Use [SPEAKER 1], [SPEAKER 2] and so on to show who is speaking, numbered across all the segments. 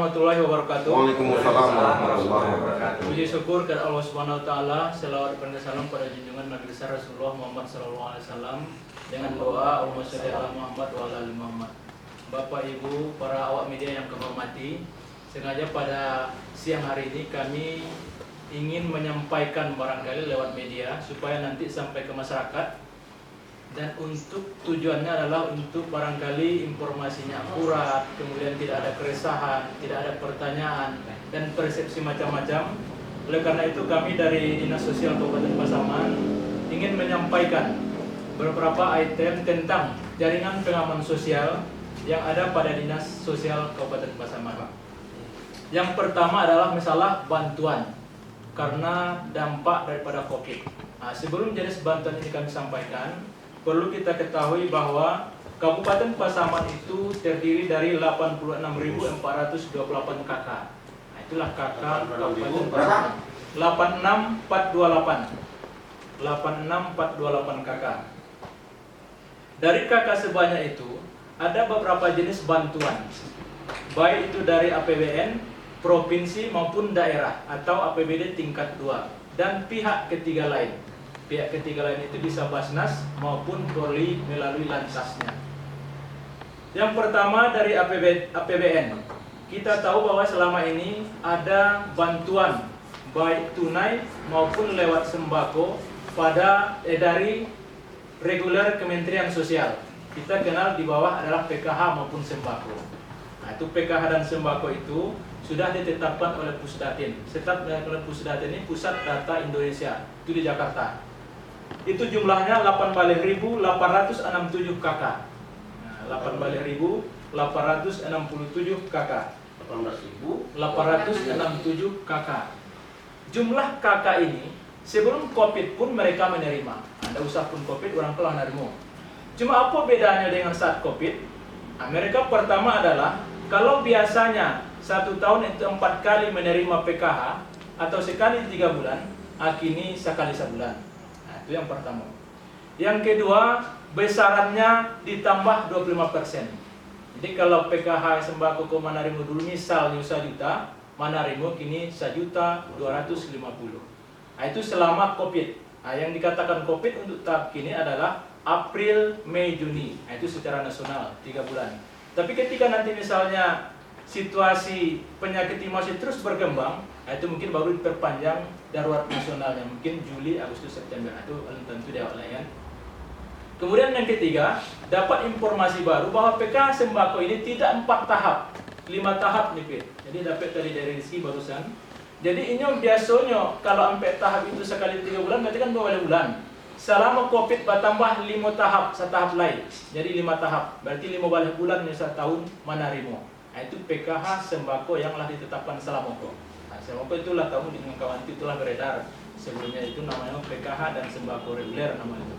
[SPEAKER 1] warahmatullahi wabarakatuh.
[SPEAKER 2] Waalaikumsalam warahmatullahi wabarakatuh.
[SPEAKER 1] Puji syukur kepada Allah Subhanahu wa taala, selawat dan salam pada junjungan Nabi besar Rasulullah Muhammad sallallahu alaihi wasallam dengan doa Allahumma shalli ala Muhammad wa ala ali Muhammad. Bapak Ibu, para awak media yang kami hormati, sengaja pada siang hari ini kami ingin menyampaikan barangkali lewat media supaya nanti sampai ke masyarakat. Dan untuk tujuannya adalah untuk barangkali informasinya akurat, kemudian tidak ada keresahan, tidak ada pertanyaan dan persepsi macam-macam. Oleh karena itu kami dari Dinas Sosial Kabupaten Pasaman ingin menyampaikan beberapa item tentang jaringan pengaman sosial yang ada pada Dinas Sosial Kabupaten Pasaman. Yang pertama adalah masalah bantuan karena dampak daripada COVID. Nah, sebelum jenis bantuan ini kami sampaikan, perlu kita ketahui bahwa Kabupaten Pasaman itu terdiri dari 86.428 KK. Nah, itulah KK Kabupaten Pasaman. 86428. 86428 KK. Dari KK sebanyak itu ada beberapa jenis bantuan, baik itu dari APBN, provinsi maupun daerah atau APBD tingkat 2 dan pihak ketiga lain. Pihak ketiga lain itu bisa Basnas maupun Polri melalui Lansasnya. Yang pertama dari APBN. Kita tahu bahwa selama ini ada bantuan baik tunai maupun lewat sembako dari reguler Kementerian Sosial. Kita kenal di bawah adalah PKH maupun sembako. Nah, itu PKH dan sembako itu sudah ditetapkan oleh Pusdatin. Oleh Pusdatin ini Pusat Data Indonesia, itu di Jakarta. Itu jumlahnya 18.867 KK. Nah, 18.867 KK. 18.867 KK. Jumlah KK ini sebelum COVID pun mereka menerima. Ada usaha pun COVID orang telah menerima. Cuma apa bedanya dengan saat COVID? Mereka pertama adalah kalau biasanya 1 tahun itu 4 kali menerima PKH atau sekali 3 bulan, kini sekali sebulan. Itu yang pertama. Yang kedua, besarannya ditambah 25%. Jadi kalau PKH sembako ke Manarimo dulu misalnya 1 juta, Manarimo kini 1.250.000. Nah, itu selama COVID. Nah, yang dikatakan COVID untuk tahap kini adalah April, Mei, Juni. Nah, itu secara nasional 3 bulan. Tapi ketika nanti misalnya situasi penyakit ini masih terus berkembang, itu mungkin baru diperpanjang darurat nasionalnya, mungkin Juli, Agustus, September. Itu tentu di awal kan. Kemudian yang ketiga, dapat informasi baru bahwa PKH sembako ini tidak 4 tahap, 5 tahap nih, Pit. Jadi dapat dari Rizky barusan. Jadi ini biasanya kalau sampai tahap itu sekali 3 bulan berarti kan 2 bulan. Selama COVID bertambah 5 tahap, setahap lain. Jadi 5 tahap, berarti 5 bulan nih 1 tahun Manarimo. Nah, itu PKH sembako yang telah ditetapkan selama COVID. Nah, sembako itulah kamu dengan kawan itu telah beredar. Sebelumnya itu namanya PKH dan sembako reguler namanya.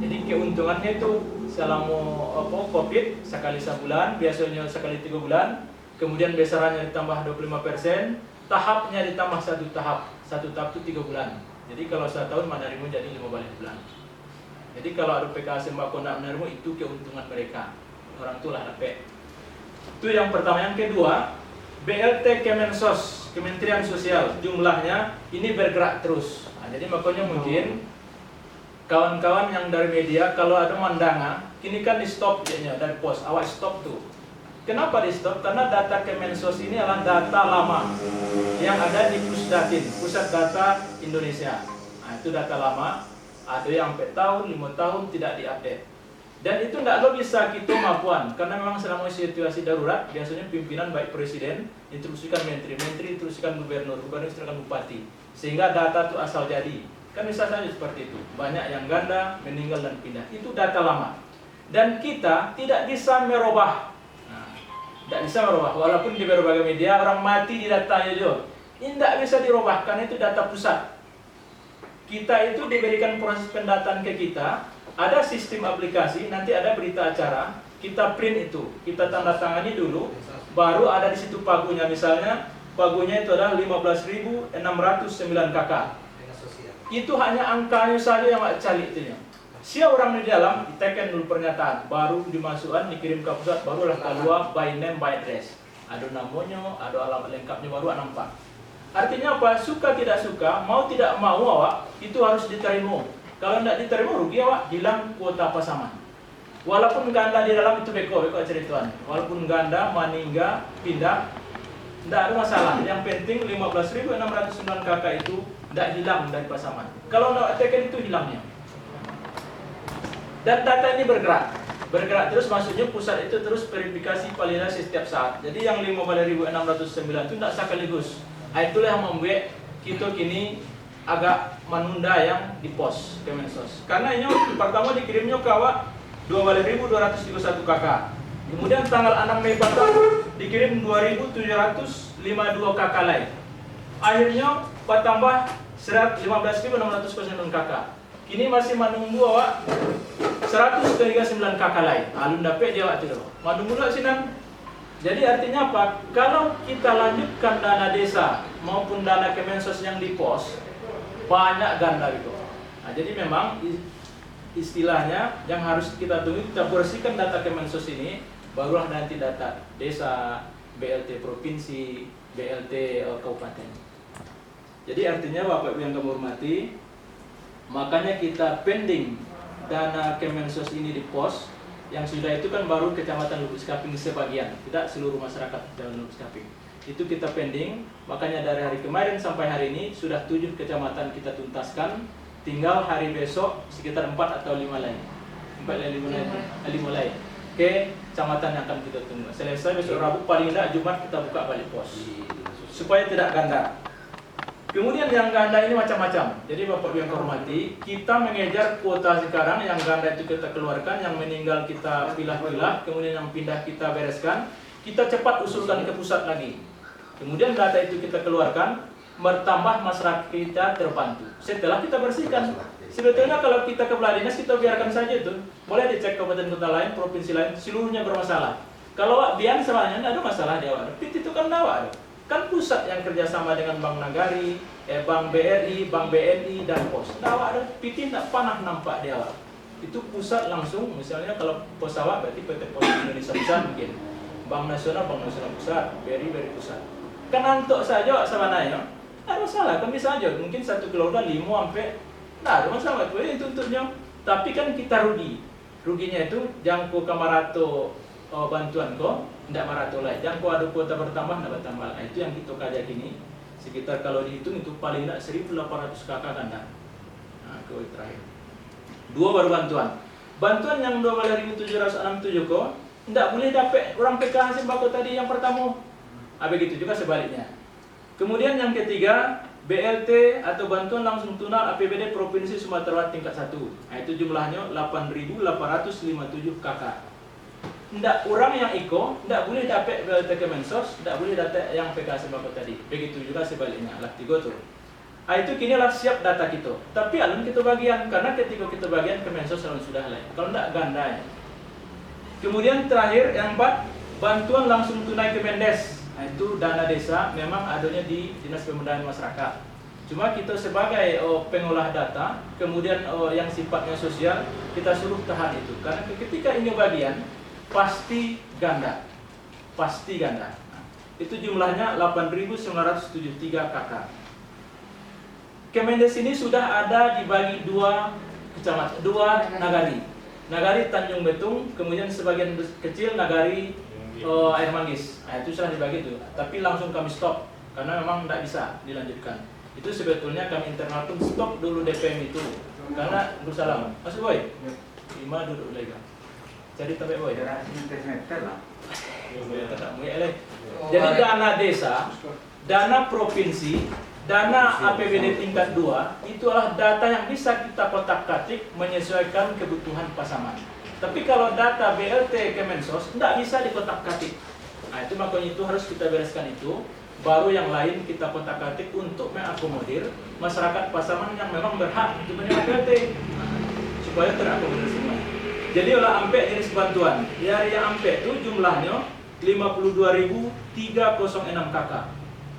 [SPEAKER 1] Jadi keuntungannya itu selama COVID sekali sebulan, biasanya sekali 3 bulan, kemudian besarannya ditambah 25%, tahapnya ditambah 1 tahap. 1 tahap itu 3 bulan. Jadi kalau 1 tahun Manarimo jadi 5 bulan. Jadi kalau ada PKH sembako nak Manarimo itu keuntungan mereka. Orang itulah dapat. Itu yang pertama. Yang kedua, BLT Kemensos, Kementerian Sosial, jumlahnya ini bergerak terus. Nah, jadi makanya mungkin kawan-kawan yang dari media kalau ada mandangan, kini kan di stop jadinya dari pos, awal stop tuh. Kenapa di stop? Karena data Kemensos ini adalah data lama yang ada di Pusdatin, Pusat Data Indonesia. Nah, itu data lama, ada yang 4 tahun, 5 tahun tidak diupdate. Dan itu tidak bisa kita mampuan, karena memang selama situasi darurat, biasanya pimpinan baik presiden, instruksikan menteri instruksikan gubernur instruksikan bupati. Sehingga data itu asal jadi. Kan bisa saja seperti itu. Banyak yang ganda, meninggal dan pindah. Itu data lama. Dan kita tidak bisa merubah. Tidak bisa merubah, walaupun di berbagai media orang mati di datanya juga. Ini tidak bisa dirubah, karena itu data pusat. Kita itu diberikan proses pendataan ke kita, ada sistem aplikasi, nanti ada berita acara, kita print itu, kita tanda tangani dulu, baru ada di situ pagunya. Misalnya, pagunya itu adalah 15.609 KK. Itu hanya angkanya saja yang nggak cari itu. Siapa orang di dalam, ditekan dulu pernyataan, baru dimasukkan, dikirim ke pusat, barulah keluar by name, by address. ada namanya, ada alamat lengkapnya baru nampak. Artinya apa? Suka tidak suka, mau tidak mau awak itu harus diterima. Kalau tidak diterima rugi awak, hilang kuota pasaman. Walaupun ganda di dalam itu beko ceritanya. Walaupun ganda, maningga, pindah, tidak ada masalah. Yang penting 15.609 KK itu tidak hilang dari pasaman. Kalau tidak tekan itu hilangnya. Dan data ini bergerak terus, maksudnya pusat itu terus verifikasi validasi setiap saat. Jadi yang 15.609 itu tidak sekaligus. Itulah yang membuat kita kini agak menunda yang di pos Kemensos. Karena ini pertama dikirimnya ke awak 12.231 KK. Kemudian tanggal 6 Mei petang dikirim 2.752 KK lain. Akhirnya bertambah 15.609 KK. Kini masih menunggu awak 139 KK lain. Alun dapat dia waktu itu. Menunggu dulu sinan. Jadi artinya apa? Kalau kita lanjutkan dana desa maupun dana Kemensos yang di pos, banyak ganda gitu. Nah, jadi memang istilahnya yang harus kita tunggu, kita bersihkan data Kemensos ini, barulah nanti data desa, BLT provinsi, BLT kabupaten. Jadi artinya Bapak Ibu yang kami hormati, makanya kita pending dana Kemensos ini di pos. Yang sudah itu kan baru Kecamatan Lubuk Sekaping sebagian, tidak seluruh masyarakat Jalan Lubuk Sekaping. Itu kita pending, makanya dari hari kemarin sampai hari ini sudah 7 kecamatan kita tuntaskan. Tinggal hari besok sekitar 4 atau 5 lain. 5 lain. Oke, kecamatan yang akan kita tunggu. Selesai besok Rabu, paling tidak Jumat kita buka balik pos. Supaya tidak ganda. Kemudian yang ganda ini macam-macam. Jadi Bapak Ibu yang hormati, kita mengejar kuota sekarang yang ganda itu kita keluarkan, yang meninggal kita pilah-pilah, kemudian yang pindah kita bereskan, kita cepat usulkan ke pusat lagi. Kemudian data itu kita keluarkan, bertambah masyarakat kita terbantu. Setelah kita bersihkan, sebetulnya kalau kita ke Kepala Dinas kita biarkan saja itu. Boleh dicek kabupaten kota lain, provinsi lain, seluruhnya bermasalah. Kalau biar semuanya tidak ada masalah di awal. PIT itu kan awal. Kan pusat yang kerjasama dengan Bank Nagari, Bank BRI, Bank BNI, dan POS. Nah, ada PT tidak pernah nampak di awal. Itu pusat langsung, misalnya kalau POS awak berarti PT POS Indonesia Pusat mungkin. Bank Nasional Pusat, BRI Pusat. Kan antuk saja sebenarnya, tidak ada masalah, kan bisa aja. Mungkin satu keluarga 5 sampai, tidak ada masalah, itu untuknya. Tapi kan kita rugi. Ruginya itu jangkau kamarato bantuan kok, tidak marato lain. Jangkau ada kuota bertambah, tidak bertambah. Nah, itu yang kita kaji ini. Sekitar kalau dihitung itu paling tidak 1.800 KK ganda. Nah, ke terakhir. 2 baru bantuan. Bantuan yang 12.767 kok, tidak boleh dapat orang PKH sembako tadi yang pertama. Begitu juga sebaliknya. Kemudian yang ketiga, BLT atau bantuan langsung tunai APBD Provinsi Sumatera Barat tingkat 1. Nah, itu jumlahnya 8.857 KK. Tidak orang yang IKO, tidak boleh dapat BLT Kemensos, tidak boleh dapat yang PKH sembako tadi. Begitu juga sebaliknya, lah 3 tuh. Nah, itu kinilah siap data kita. Tapi alun kita bagian, karena ketika kita bagian Kemensos alun sudah lain. Kalau tidak ganda ya. Kemudian terakhir yang 4, bantuan langsung tunai Kemendes. Nah, itu dana desa memang adanya di Dinas Pemberdayaan Masyarakat. Cuma kita sebagai pengolah data, kemudian yang sifatnya sosial, kita suruh tahan itu. Karena ketika ini bagian, pasti ganda. Pasti ganda. Nah, itu jumlahnya 8.973 KK. Kemendes ini sudah ada dibagi 2 kecamatan, 2 nagari. Nagari Tanjung Betung, kemudian sebagian kecil nagari Air Manggis. Nah, itu sudah dibagi itu. Tapi langsung kami stop karena memang tidak bisa dilanjutkan. Itu sebetulnya kami internal pun stop dulu DPM itu. Karena berusaha. Masuk boy? 5 duduk lagi. Jadi sampai boy. Jadi dana desa, dana provinsi, dana APBD tingkat 2 itu adalah data yang bisa kita kotak-katik menyesuaikan kebutuhan pasaman. Tapi kalau data BLT Kemensos tidak bisa dikotak-katik. Nah, itu makanya itu harus kita bereskan itu. Baru yang lain kita kotak-katik untuk mengakomodir masyarakat pasaman yang memang berhak untuk menerima BLT. Supaya terakomodir semua. Jadi olah ampe jenis bantuan. Dari yang ampe itu jumlahnya 52.306 KK.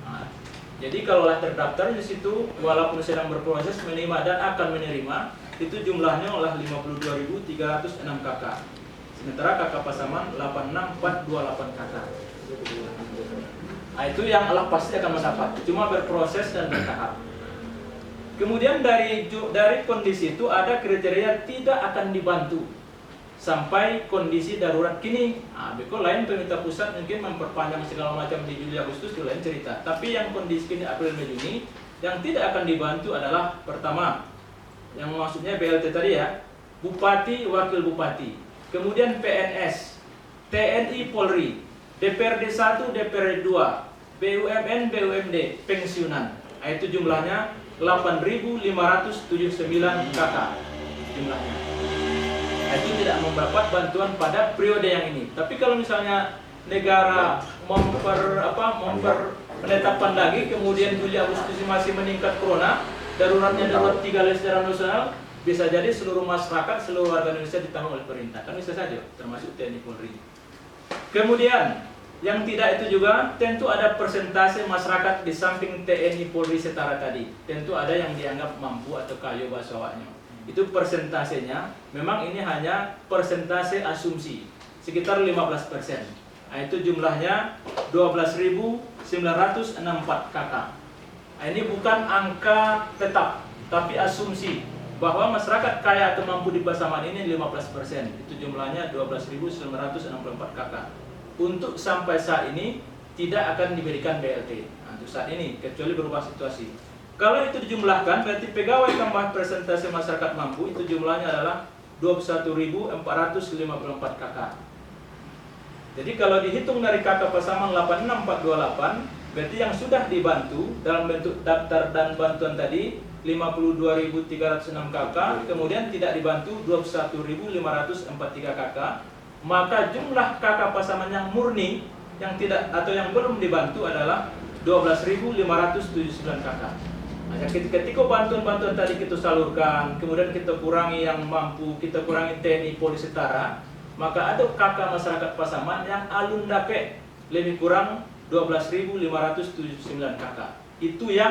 [SPEAKER 1] Nah, jadi kalaulah terdaftar di situ, walaupun sedang berproses menerima dan akan menerima, itu jumlahnya olah 52.306 KK. Sementara KK pasaman 86428 KK. Nah, itu yang Allah pasti akan mendapat, cuma berproses dan bertahap. Kemudian dari kondisi itu ada kriteria tidak akan dibantu sampai kondisi darurat kini. Beko lain pemerintah pusat mungkin memperpanjang segala macam di Juli Agustus itu lain cerita. Tapi yang kondisi kini April Mei Juni yang tidak akan dibantu adalah pertama, yang maksudnya BLT tadi ya, bupati, wakil bupati, kemudian PNS, TNI, Polri, DPRD 1, DPRD 2, BUMN, BUMD, pensiunan. Itu jumlahnya 8.579 KK jumlahnya. Itu tidak mendapat bantuan pada periode yang ini. Tapi kalau misalnya negara menetapkan lagi, kemudian Juli Agustus masih meningkat corona, daruratnya darurat 3 kali secara nasional, bisa jadi seluruh masyarakat, seluruh warga Indonesia ditanggung oleh pemerintah. Kan bisa saja, termasuk TNI Polri. Kemudian yang tidak itu juga tentu ada persentase masyarakat di samping TNI Polri setara tadi. Tentu ada yang dianggap mampu atau kayu basawanya. Itu persentasenya, memang ini hanya persentase asumsi, sekitar 15%. Nah, itu jumlahnya 12.964 KK. Nah, ini bukan angka tetap, tapi asumsi bahwa masyarakat kaya atau mampu di Pasaman ini 15%. Itu jumlahnya 12.964 KK. Untuk sampai saat ini tidak akan diberikan BLT. Nah, untuk saat ini, kecuali berubah situasi. Kalau itu dijumlahkan, berarti pegawai tambahan persentase masyarakat mampu itu jumlahnya adalah 21.454 KK. Jadi kalau dihitung dari KK Pasaman 86428, berarti yang sudah dibantu dalam bentuk daftar dan bantuan tadi 52.306 KK, kemudian tidak dibantu 21.543 KK. Maka jumlah KK Pasaman yang murni yang tidak atau yang belum dibantu adalah 12.579 KK. Nah, ketika bantuan-bantuan tadi kita salurkan, kemudian kita kurangi yang mampu, kita kurangi TNI Polri setara, maka ada KK masyarakat Pasaman yang alun dape lebih kurang 12.579 KK. Itu yang